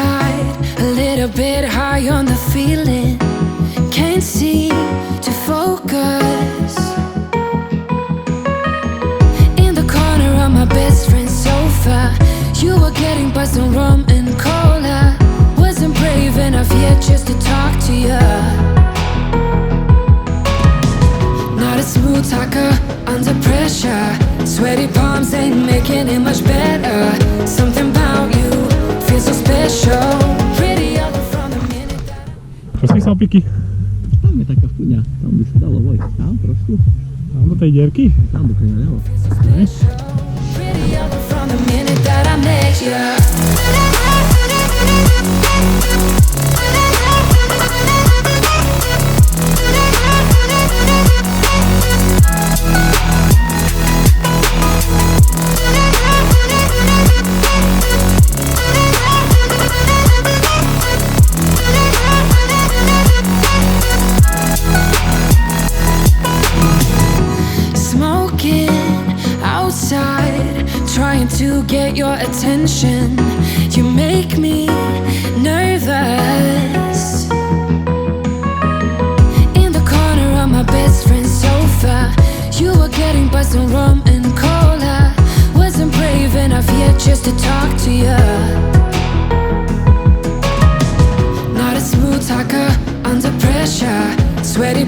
outside, a little bit high on the feeling. Can't seem to focus. In the corner of my best friend's sofa, you were getting buzzed on rum and cola. Wasn't brave enough yet just to talk to you. Not a smooth talker under pressure. Sweaty palms ain't making it much better. Something about you feels so special. Pretty other from the minute that... Co si píky? Tam je taká vkuňa, tam by sa dalo vojsť, tam trošku. Tam do tej dierky? Tam do tej naľavo. Pretty other from the minute that I met you. Trying to get your attention, you make me nervous. In the corner of my best friend's sofa, you were getting buzzed on rum and cola. Wasn't brave enough yet just to talk to you. Not a smooth talker under pressure. Sweaty